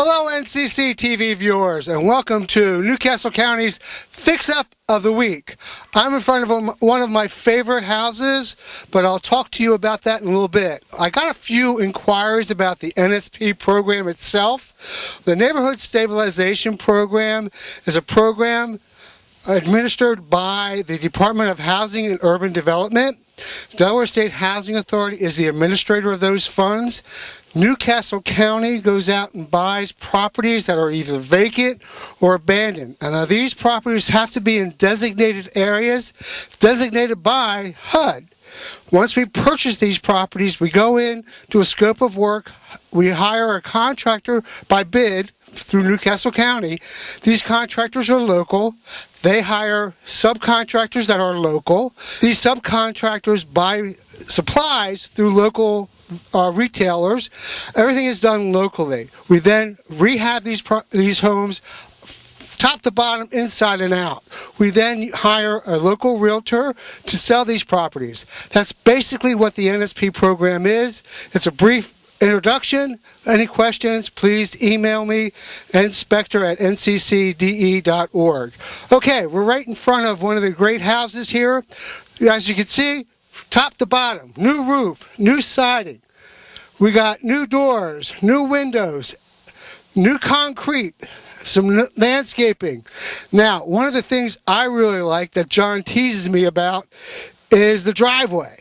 Hello Ncc-Tv viewers, and welcome to Newcastle County's Fix Up of the Week. I'm in front of one of my favorite houses, but I'll talk to you about that in a little bit. I got a few inquiries about the NSP program itself. The Neighborhood Stabilization Program is a program administered by the Department of Housing and Urban Development. Delaware State Housing Authority is the administrator of those funds. Newcastle County goes out and buys properties that are either vacant or abandoned. And now these properties have to be in designated areas designated by HUD. Once we purchase these properties, we go in to a scope of work. We hire a contractor by bid through Newcastle County. These contractors are local. They hire subcontractors that are local. These subcontractors buy supplies through local retailers. Everything is done locally. We then rehab these homes top to bottom, inside and out. We then hire a local realtor to sell these properties. That's basically what the NSP program is. It's a brief introduction. Any questions, please email me, inspector@nccde.org. Okay, we're right in front of one of the great houses here. As you can see, top to bottom, new roof, new siding. We got new doors, new windows, new concrete, some landscaping. Now, one of the things I really like that John teases me about is the driveway.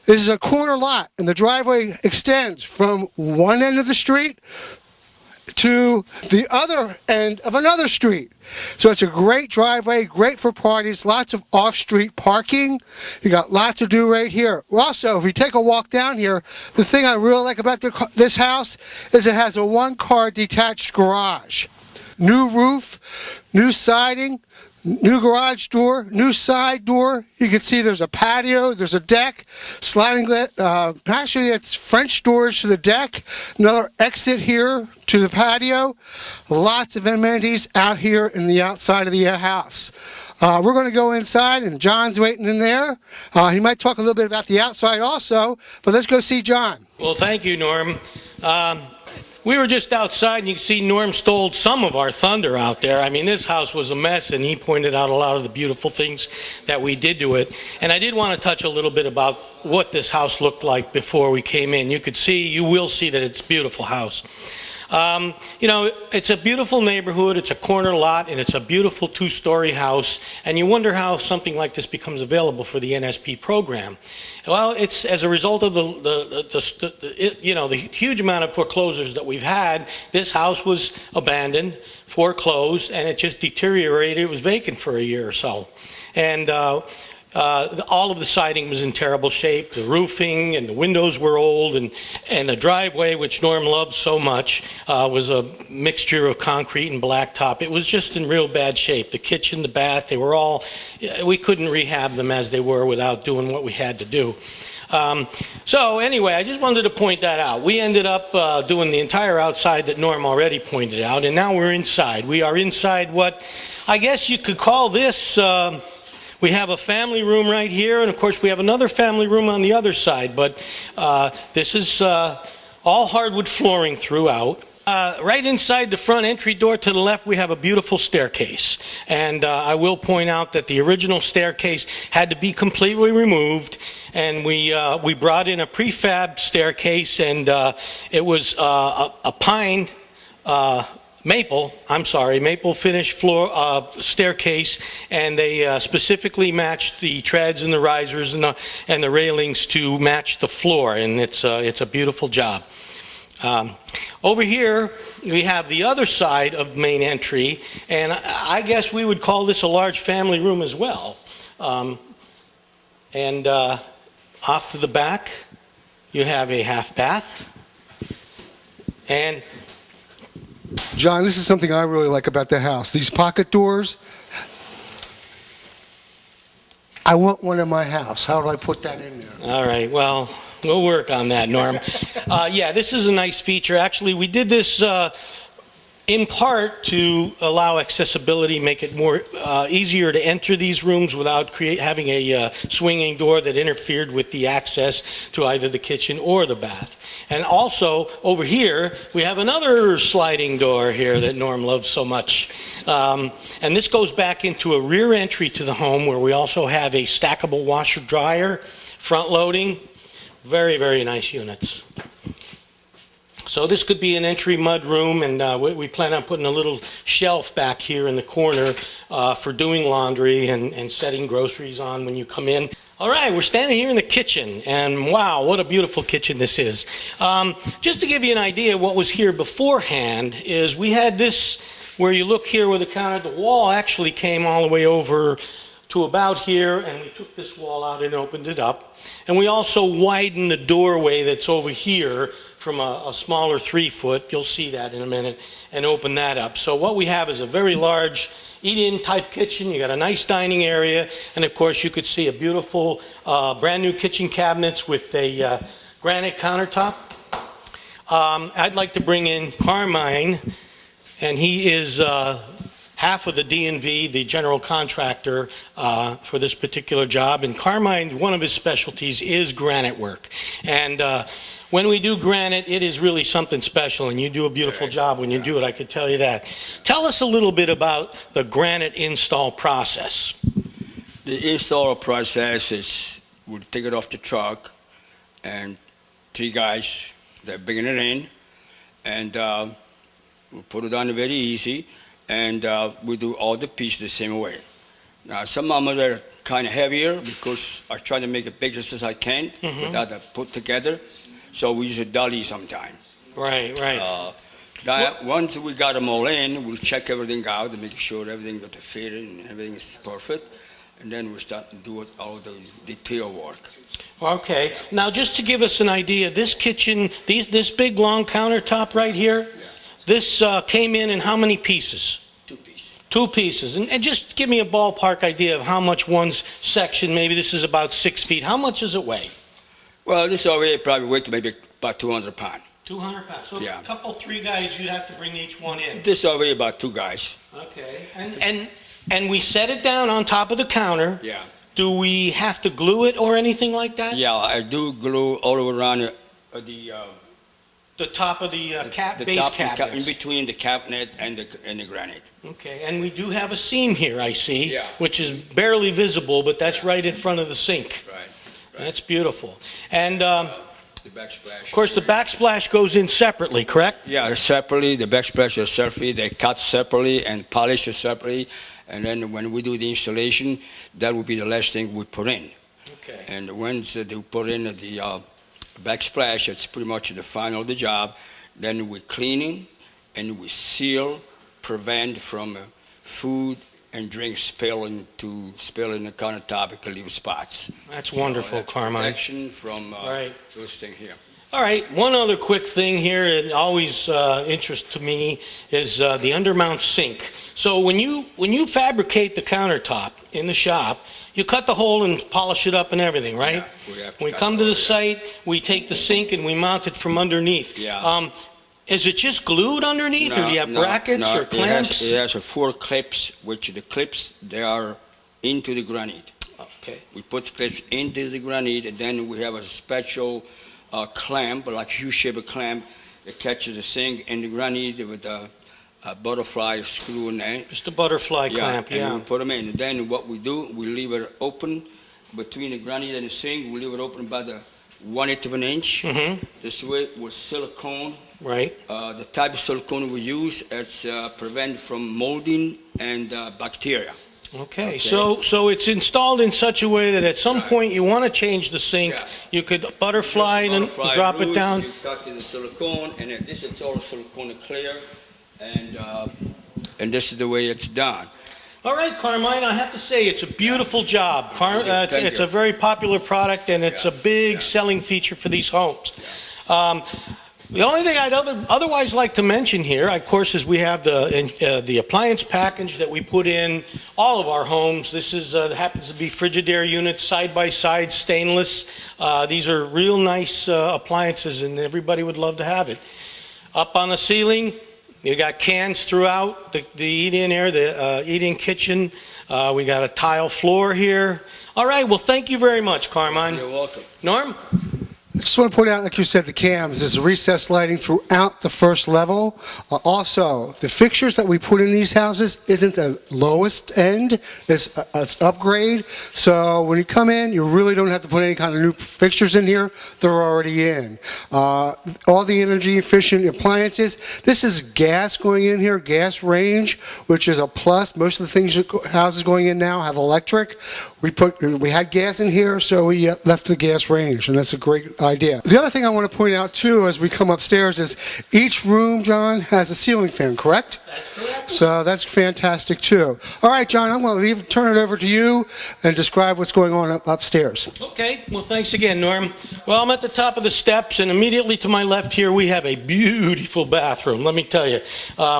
This is a corner lot, and the driveway extends from one end of the street to the other end of another street. So it's a great driveway, great for parties, lots of off-street parking. You got lots to do right here. Also, if you take a walk down here, the thing I really like about this house is it has a one-car detached garage. New roof, new siding, new garage door, new side door. You can see there's a patio, there's a deck, sliding actually it's French doors to the deck, another exit here to the patio. Lots of amenities out here in the outside of the house. We're going to go inside, and John's waiting in there. He might talk a little bit about the outside also, but let's go see John. Well, thank you, Norm. We were just outside, and you can see Norm stole some of our thunder out there. I mean, this house was a mess, and he pointed out a lot of the beautiful things that we did to it. And I did want to touch a little bit about what this house looked like before we came in. You will see that it's a beautiful house. You know, it's a beautiful neighborhood, it's a corner lot, and it's a beautiful two-story house, and you wonder how something like this becomes available for the NSP program. Well, it's as a result of the huge amount of foreclosures that we've had. This house was abandoned, foreclosed, and it just deteriorated. It was vacant for a year or so. And all of the siding was in terrible shape. The roofing and the windows were old, and the driveway, which Norm loves so much, was a mixture of concrete and blacktop. It was just in real bad shape. The kitchen, the bath, they were all, we couldn't rehab them as they were without doing what we had to do. So anyway, I just wanted to point that out. We ended up doing the entire outside that Norm already pointed out, and now we're inside. We are inside what I guess you could call this, we have a family room right here, and of course we have another family room on the other side, but this is all hardwood flooring throughout. Right inside the front entry door to the left, we have a beautiful staircase. And I will point out that the original staircase had to be completely removed, and we brought in a prefab staircase, and it was a pine maple finish floor staircase, and they specifically matched the treads and the risers and the railings to match the floor, and it's a beautiful job. Over here we have the other side of the main entry, and I guess we would call this a large family room as well. And off to the back you have a half bath. And John, this is something I really like about the house. These pocket doors. I want one in my house. How do I put that in there? All right, well, we'll work on that, Norm. Yeah, this is a nice feature. Actually, we did this in part to allow accessibility, make it more easier to enter these rooms without having a swinging door that interfered with the access to either the kitchen or the bath. And also over here we have another sliding door here that Norm loves so much, and this goes back into a rear entry to the home where we also have a stackable washer dryer, front loading. Very, very nice units. So this could be an entry mud room, and we plan on putting a little shelf back here in the corner for doing laundry and setting groceries on when you come in. All right, we're standing here in the kitchen, and wow, what a beautiful kitchen this is. Just to give you an idea, what was here beforehand is we had this, where you look here where the counter, the wall actually came all the way over to about here, and we took this wall out and opened it up. And we also widened the doorway that's over here from a smaller 3-foot, you'll see that in a minute, and open that up. So what we have is a very large eat-in type kitchen. You got a nice dining area, and of course you could see a beautiful brand new kitchen cabinets with a granite countertop. I'd like to bring in Carmine, and he is half of the D&V, the general contractor for this particular job. And Carmine, one of his specialties is granite work. And when we do granite, it is really something special, and you do a beautiful job when you do it, I could tell you that. Tell us a little bit about the granite install process. The install process is, we'll take it off the truck, and 3 guys, they're bringing it in, and we'll put it on very easy, and we do all the pieces the same way. Now, some of them are kind of heavier because I try to make it big as I can without that put together. So we use a dolly sometimes. Right, right. Once we got them all in, we'll check everything out to make sure everything got to fit and everything is perfect. And then we start to do all the detail work. Okay. Now, just to give us an idea, this kitchen, this big long countertop right here, this came in how many pieces? 2 pieces. 2 pieces. And just give me a ballpark idea of how much one's section, maybe this is about 6 feet. How much does it weigh? Well, this already probably weighs maybe about 200 pounds. 200 pounds. So yeah. A couple, 3 guys, you'd have to bring each one in. This already about 2 guys. Okay. And we set it down on top of the counter. Yeah. Do we have to glue it or anything like that? Yeah, I do glue all around the top of the base cabinet. In between the cabinet and the granite. Okay, and we do have a seam here, I see, yeah. Which is barely visible, but that's right in front of the sink. Right. That's beautiful. And the backsplash. Of course, the backsplash goes in separately, correct? Yeah, separately. The backsplash is separately. They cut separately and polish it separately. And then when we do the installation, that will be the last thing we put in. Okay. And once they put in the backsplash, it's pretty much the final of the job. Then we clean it and we seal, prevent from food and drink spilling in the countertop. It can leave spots. That's wonderful, that's Carmine. Protection from right. those things here. All right, one other quick thing here that always interests me is the undermount sink. So when you fabricate the countertop in the shop, you cut the hole and polish it up and everything, right? Yeah, we come to the site, we take the sink and we mount it from underneath. Yeah. Is it just glued underneath, or do you have brackets or clamps? It has 4 clips, which the clips, they are into the granite. Okay. We put clips into the granite, and then we have a special clamp, like U-shaped clamp, that catches the sink in the granite with a butterfly screw in there. Just a butterfly clamp, yeah. And we put them in. And then what we do, we leave it open between the granite and the sink. We leave it open about 1/8 of an inch. Mm-hmm. This way with silicone. Right. The type of silicone we use, it's prevent from molding and bacteria. Okay, so it's installed in such a way that at some point you want to change the sink, you could butterfly and drop it down. You cut in the silicone, and then this is all silicone clear, and this is the way it's done. All right, Carmine, I have to say it's a beautiful job. It's a very popular product, and it's a big selling feature for these homes. The only thing I'd otherwise like to mention here, of course, is we have the appliance package that we put in all of our homes. This is happens to be Frigidaire units, side-by-side, stainless. These are real nice appliances, and everybody would love to have it. Up on the ceiling, You got cans throughout the eat-in area, the eat-in kitchen. We got a tile floor here. All right, well, thank you very much, Carmine. You're welcome. Norm? I just want to point out, like you said, the cams, there's recessed lighting throughout the first level. Also, the fixtures that we put in these houses isn't the lowest end, it's upgrade. So when you come in, you really don't have to put any kind of new fixtures in here, they're already in. All the energy efficient appliances. This is gas going in here, gas range, which is a plus. Most of the things houses going in now have electric. We had gas in here, so we left the gas range, and that's a great idea. The other thing I want to point out too as we come upstairs is each room, John, has a ceiling fan, correct? That's correct. So that's fantastic too. All right, John, I'm going to turn it over to you and describe what's going on upstairs. Okay, well, thanks again, Norm. Well, I'm at the top of the steps, and immediately to my left here, we have a beautiful bathroom. Let me tell you,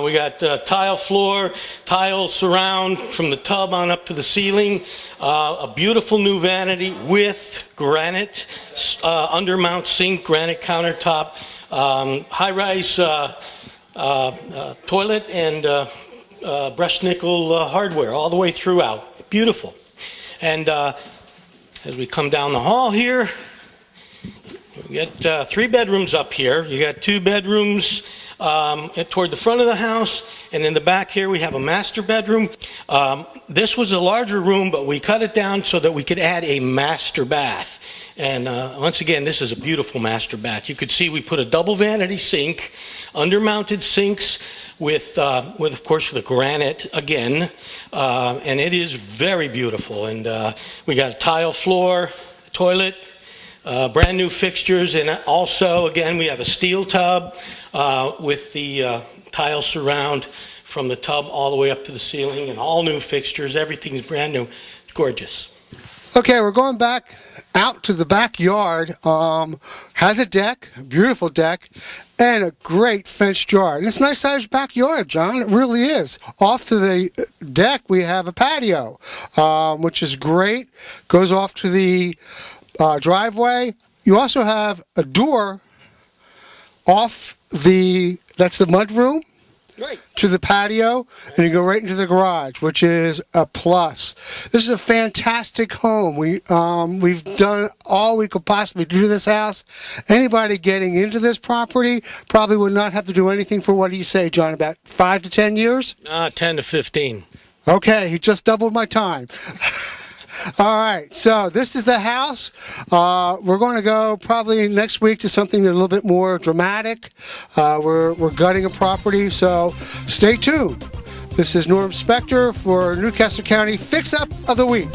we got tile floor, tile surround from the tub on up to the ceiling, a beautiful new vanity with granite undermount sink, granite countertop, high-rise toilet, and brushed nickel hardware all the way throughout. Beautiful. And as we come down the hall here, we got 3 bedrooms up here. You got 2 bedrooms toward the front of the house, and in the back here we have a master bedroom. This was a larger room, but we cut it down so that we could add a master bath. And once again, this is a beautiful master bath. You could see we put a double vanity sink, undermounted sinks with of course, the granite again, and it is very beautiful. And we got a tile floor, toilet, brand new fixtures, and also, again, we have a steel tub with the tile surround from the tub all the way up to the ceiling, and all new fixtures. Everything's brand new. It's gorgeous. Okay, we're going back out to the backyard. Has a deck, a beautiful deck, and a great fenced yard. And it's a nice sized backyard, John. It really is. Off to the deck, we have a patio, which is great. Goes off to the driveway. You also have a door off that's the mudroom, Right. to the patio, and you go right into the garage, which is a plus. This is a fantastic home. We've done all we could possibly do to this house. Anybody getting into this property probably would not have to do anything for, what do you say, John, about 5 to 10 years? 10 to 15. Okay, he just doubled my time. All right, so this is the house. We're going to go probably next week to something a little bit more dramatic. We're gutting a property, so stay tuned. This is Norm Spector for Newcastle County Fix Up of the Week.